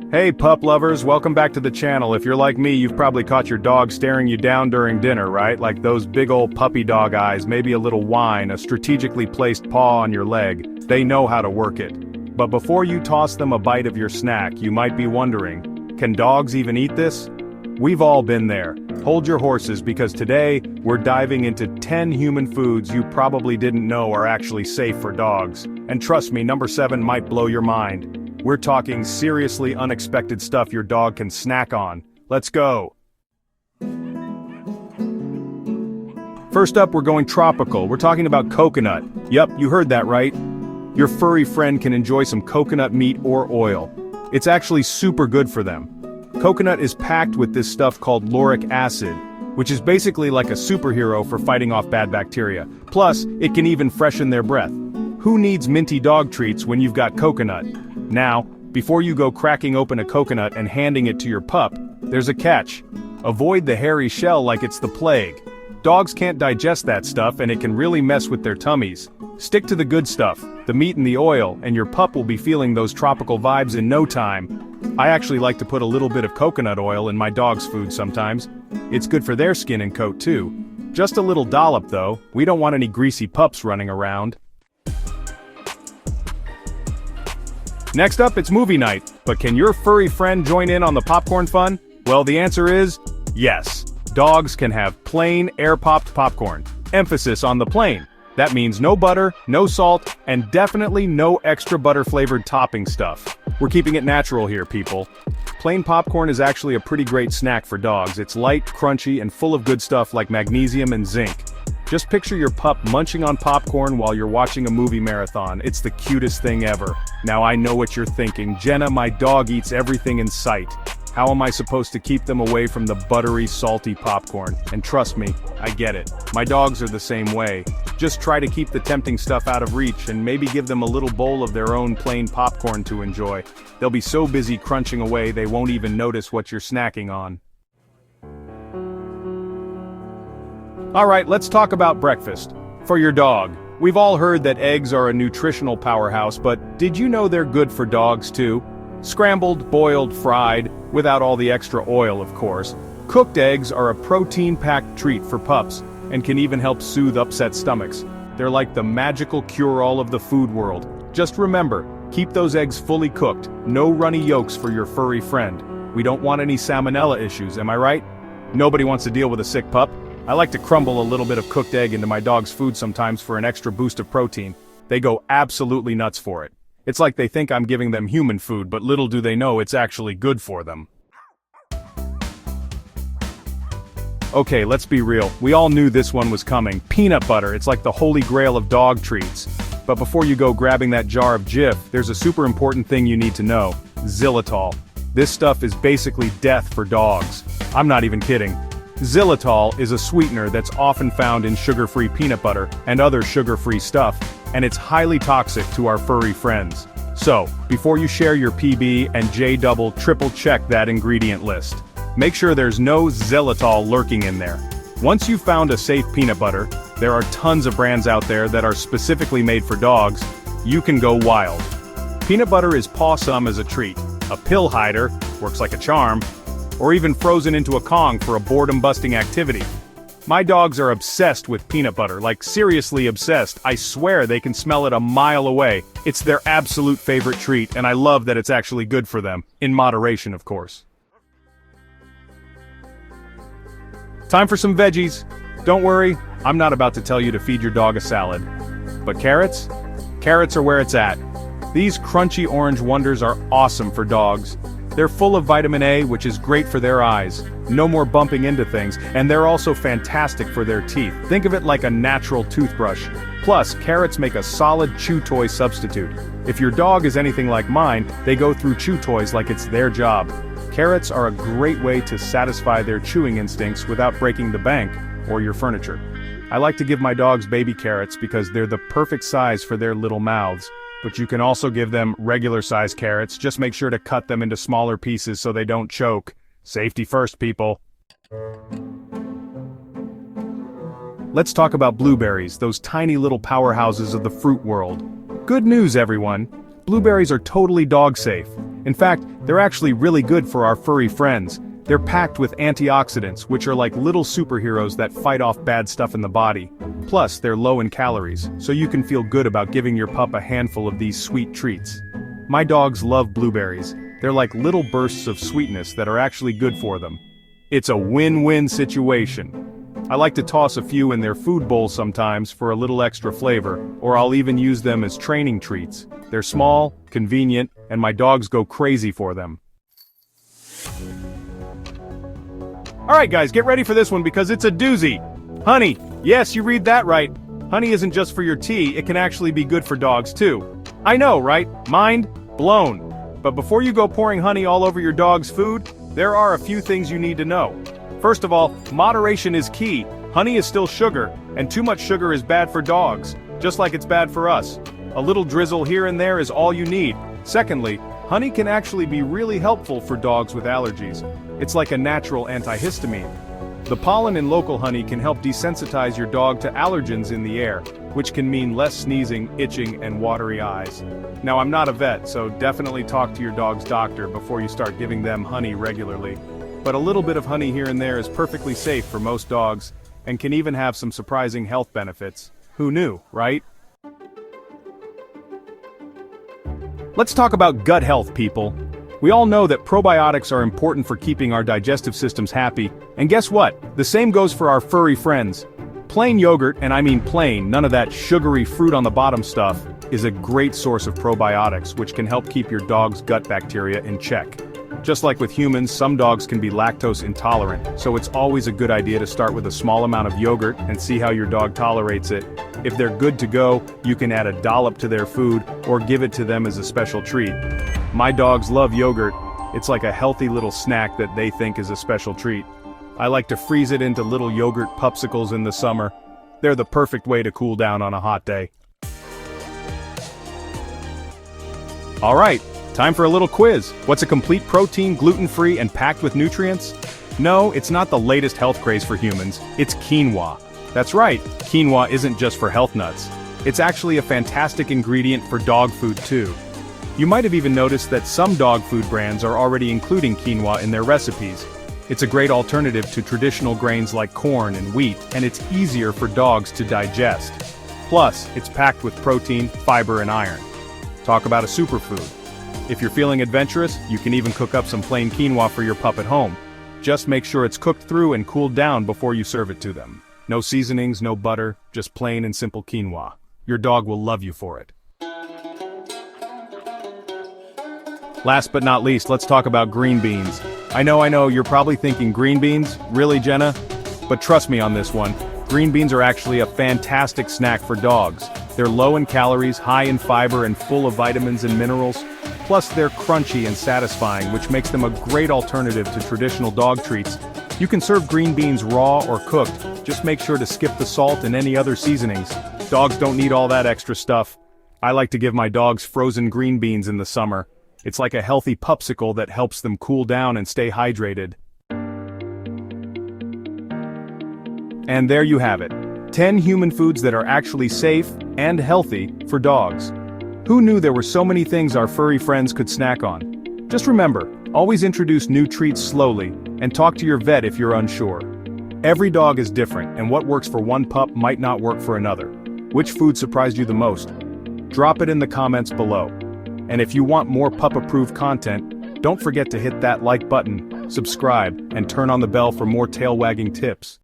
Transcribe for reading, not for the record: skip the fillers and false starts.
Hey pup lovers, welcome back to the channel. If you're like me, you've probably caught your dog staring you down during dinner, right? Like those big old puppy dog eyes, maybe a little whine, a strategically placed paw on your leg. They know how to work it. But before you toss them a bite of your snack, you might be wondering, can dogs even eat this? We've all been there. Hold your horses because today, we're diving into 10 human foods you probably didn't know are actually safe for dogs. And trust me, number 7 might blow your mind. We're talking seriously unexpected stuff your dog can snack on. Let's go! First up, we're going tropical. We're talking about coconut. Yup, you heard that right. Your furry friend can enjoy some coconut meat or oil. It's actually super good for them. Coconut is packed with this stuff called lauric acid, which is basically like a superhero for fighting off bad bacteria. Plus, it can even freshen their breath. Who needs minty dog treats when you've got coconut? Now, before you go cracking open a coconut and handing it to your pup, there's a catch. Avoid the hairy shell like it's the plague. Dogs can't digest that stuff and it can really mess with their tummies. Stick to the good stuff, the meat and the oil, and your pup will be feeling those tropical vibes in no time. I actually like to put a little bit of coconut oil in my dog's food sometimes. It's good for their skin and coat too. Just a little dollop though, we don't want any greasy pups running around. Next up, it's movie night, but can your furry friend join in on the popcorn fun? Well, the answer is yes. Dogs can have plain, air-popped popcorn. Emphasis on the plain. That means no butter, no salt, and definitely no extra butter-flavored topping stuff. We're keeping it natural here, people. Plain popcorn is actually a pretty great snack for dogs. It's light, crunchy, and full of good stuff like magnesium and zinc. Just picture your pup munching on popcorn while you're watching a movie marathon. It's the cutest thing ever. Now I know what you're thinking. Jenna, my dog eats everything in sight. How am I supposed to keep them away from the buttery, salty popcorn? And trust me, I get it. My dogs are the same way. Just try to keep the tempting stuff out of reach and maybe give them a little bowl of their own plain popcorn to enjoy. They'll be so busy crunching away they won't even notice what you're snacking on. Alright, let's talk about breakfast. For your dog. We've all heard that eggs are a nutritional powerhouse, but did you know they're good for dogs too? Scrambled, boiled, fried, without all the extra oil of course. Cooked eggs are a protein-packed treat for pups, and can even help soothe upset stomachs. They're like the magical cure-all of the food world. Just remember, keep those eggs fully cooked, no runny yolks for your furry friend. We don't want any salmonella issues, am I right? Nobody wants to deal with a sick pup. I like to crumble a little bit of cooked egg into my dog's food sometimes for an extra boost of protein. They go absolutely nuts for it. It's like they think I'm giving them human food, but little do they know it's actually good for them. Okay, let's be real. We all knew this one was coming. Peanut butter, it's like the holy grail of dog treats. But before you go grabbing that jar of Jif, there's a super important thing you need to know. Xylitol. This stuff is basically death for dogs. I'm not even kidding. Xylitol is a sweetener that's often found in sugar-free peanut butter and other sugar-free stuff, and it's highly toxic to our furry friends. So, before you share your PB and J-double triple check that ingredient list. Make sure there's no xylitol lurking in there. Once you've found a safe peanut butter, there are tons of brands out there that are specifically made for dogs. You can go wild. Peanut butter is pawsome as a treat, a pill hider, works like a charm, or even frozen into a Kong for a boredom-busting activity. My dogs are obsessed with peanut butter, like seriously obsessed. I swear they can smell it a mile away. It's their absolute favorite treat, and I love that it's actually good for them. In moderation, of course. Time for some veggies. Don't worry, I'm not about to tell you to feed your dog a salad. But carrots? Carrots are where it's at. These crunchy orange wonders are awesome for dogs. They're full of vitamin A, which is great for their eyes. No more bumping into things, and they're also fantastic for their teeth. Think of it like a natural toothbrush. Plus, carrots make a solid chew toy substitute. If your dog is anything like mine, they go through chew toys like it's their job. Carrots are a great way to satisfy their chewing instincts without breaking the bank or your furniture. I like to give my dogs baby carrots because they're the perfect size for their little mouths. But you can also give them regular-sized carrots. Just make sure to cut them into smaller pieces so they don't choke. Safety first, people. Let's talk about blueberries, those tiny little powerhouses of the fruit world. Good news, everyone. Blueberries are totally dog-safe. In fact, they're actually really good for our furry friends. They're packed with antioxidants, which are like little superheroes that fight off bad stuff in the body. Plus, they're low in calories, so you can feel good about giving your pup a handful of these sweet treats. My dogs love blueberries. They're like little bursts of sweetness that are actually good for them. It's a win-win situation. I like to toss a few in their food bowl sometimes for a little extra flavor, or I'll even use them as training treats. They're small, convenient, and my dogs go crazy for them. Alright guys, get ready for this one because it's a doozy. Honey, yes, you read that right. Honey isn't just for your tea, it can actually be good for dogs too. I know, right? Mind blown. But before you go pouring honey all over your dog's food, there are a few things you need to know. First of all, moderation is key. Honey is still sugar, and too much sugar is bad for dogs, just like it's bad for us. A little drizzle here and there is all you need. Secondly, honey can actually be really helpful for dogs with allergies. It's like a natural antihistamine. The pollen in local honey can help desensitize your dog to allergens in the air, which can mean less sneezing, itching, and watery eyes. Now, I'm not a vet, so definitely talk to your dog's doctor before you start giving them honey regularly. But a little bit of honey here and there is perfectly safe for most dogs, and can even have some surprising health benefits. Who knew, right? Let's talk about gut health, people. We all know that probiotics are important for keeping our digestive systems happy, and guess what? The same goes for our furry friends. Plain yogurt, and I mean plain, none of that sugary fruit on the bottom stuff, is a great source of probiotics which can help keep your dog's gut bacteria in check. Just like with humans, some dogs can be lactose intolerant, so it's always a good idea to start with a small amount of yogurt and see how your dog tolerates it. If they're good to go, you can add a dollop to their food or give it to them as a special treat. My dogs love yogurt. It's like a healthy little snack that they think is a special treat. I like to freeze it into little yogurt popsicles in the summer. They're the perfect way to cool down on a hot day. Alright, time for a little quiz. What's a complete protein, gluten-free, and packed with nutrients? No, it's not the latest health craze for humans. It's quinoa. That's right, quinoa isn't just for health nuts. It's actually a fantastic ingredient for dog food too. You might have even noticed that some dog food brands are already including quinoa in their recipes. It's a great alternative to traditional grains like corn and wheat, and it's easier for dogs to digest. Plus, it's packed with protein, fiber, and iron. Talk about a superfood. If you're feeling adventurous, you can even cook up some plain quinoa for your pup at home. Just make sure it's cooked through and cooled down before you serve it to them. No seasonings, no butter, just plain and simple quinoa. Your dog will love you for it. Last but not least, let's talk about green beans. I know, you're probably thinking green beans? Really, Jenna? But trust me on this one, green beans are actually a fantastic snack for dogs. They're low in calories, high in fiber, and full of vitamins and minerals. Plus, they're crunchy and satisfying, which makes them a great alternative to traditional dog treats. You can serve green beans raw or cooked, just make sure to skip the salt and any other seasonings. Dogs don't need all that extra stuff. I like to give my dogs frozen green beans in the summer. It's like a healthy popsicle that helps them cool down and stay hydrated. And there you have it. 10 human foods that are actually safe and healthy for dogs. Who knew there were so many things our furry friends could snack on? Just remember, always introduce new treats slowly, and talk to your vet if you're unsure. Every dog is different, and what works for one pup might not work for another. Which food surprised you the most? Drop it in the comments below. And if you want more pup-approved content, don't forget to hit that like button, subscribe, and turn on the bell for more tail-wagging tips.